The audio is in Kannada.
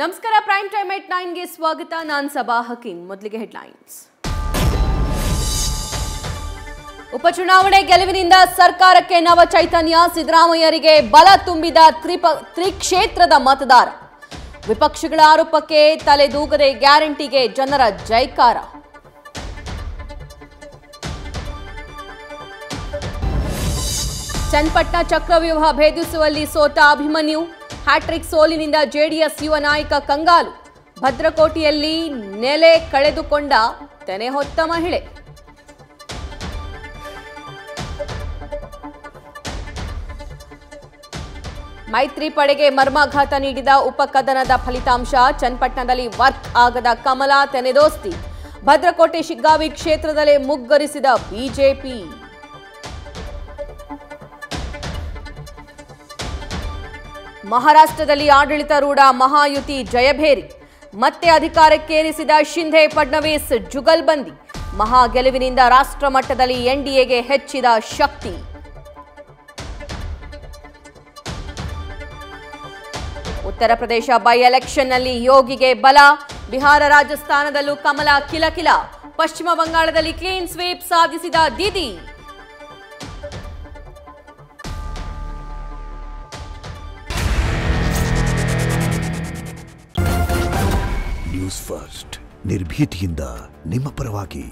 ನಮಸ್ಕಾರ ಪ್ರೈಮ್ ಟೈಮ್ ಎಟ್ 9 ಗೆ ಸ್ವಾಗತ. ನಾನು ಸಬಾ ಹಕೀಂ. ಮೊದಲಿಗೆ ಹೆಡ್ಲೈನ್ಸ್. ಉಪಚುನಾವಣೆ ಗೆಲುವಿನಿಂದ ಸರ್ಕಾರಕ್ಕೆ ನವ ಚೈತನ್ಯ. ಸಿದ್ದರಾಮಯ್ಯರಿಗೆ ಬಲ ತುಂಬಿದ ತ್ರಿಕ್ಷೇತ್ರದ ಮತದಾರ. ವಿಪಕ್ಷಗಳ ಆರೋಪಕ್ಕೆ ತಲೆದೂಗದೆ ಗ್ಯಾರಂಟಿಗೆ ಜನರ ಜೈಕಾರ. ಚನ್ನಪಟ್ಟಣ ಚಕ್ರವ್ಯೂಹ ಭೇದಿಸುವಲ್ಲಿ ಸೋತ ಅಭಿಮನ್ಯು. ಹ್ಯಾಟ್ರಿಕ್ ಸೋಲಿನಿಂದ ಜೆಡಿಎಸ್ ಯುವ ನಾಯಕ ಕಂಗಾಲು. ಭದ್ರಕೋಟೆಯಲ್ಲಿ ನೆಲೆ ಕಳೆದುಕೊಂಡ ತೆನೆ ಹೊತ್ತ ಮಹಿಳೆ. ಮೈತ್ರಿ ಪಡೆಗೆ ಮರ್ಮಾಘಾತ ನೀಡಿದ ಉಪಕದನದ ಫಲಿತಾಂಶ. ಚನ್ನಪಟ್ಟಣದಲ್ಲಿ ವರ್ಕ್ ಆಗದ ಕಮಲ ತೆನೆದೋಸ್ತಿ. ಭದ್ರಕೋಟೆ ಶಿಗ್ಗಾವಿ ಕ್ಷೇತ್ರದಲ್ಲೇ ಮುಗ್ಗರಿಸಿದ ಬಿಜೆಪಿ. ಮಹಾರಾಷ್ಟ್ರದಲ್ಲಿ ಆಡಳಿತಾರೂಢ ಮಹಾಯುತಿ ಜಯಭೇರಿ. ಮತ್ತೆ ಅಧಿಕಾರಕ್ಕೇರಿಸಿದ ಶಿಂಧೆ ಫಡ್ನವೀಸ್ ಜುಗಲ್ಬಂದಿ. ಮಹಾ ಗೆಲುವಿನಿಂದ ರಾಷ್ಟ್ರ ಮಟ್ಟದಲ್ಲಿ ಎನ್ಡಿಎಗೆ ಹೆಚ್ಚಿದ ಶಕ್ತಿ. ಉತ್ತರ ಪ್ರದೇಶ ಬೈ ಎಲೆಕ್ಷನ್ನಲ್ಲಿ ಯೋಗಿಗೆ ಬಲ. ಬಿಹಾರ ರಾಜಸ್ಥಾನದಲ್ಲೂ ಕಮಲ ಕಿಲಕಿಲ. ಪಶ್ಚಿಮ ಬಂಗಾಳದಲ್ಲಿ ಕ್ಲೀನ್ ಸ್ವೀಪ್ ಸಾಧಿಸಿದ ದೀದಿ. ನ್ಯೂಸ್ ಫಸ್ಟ್ ನಿರ್ಭೀತಿಯಿಂದ ನಿಮ್ಮ ಪರವಾಗಿ.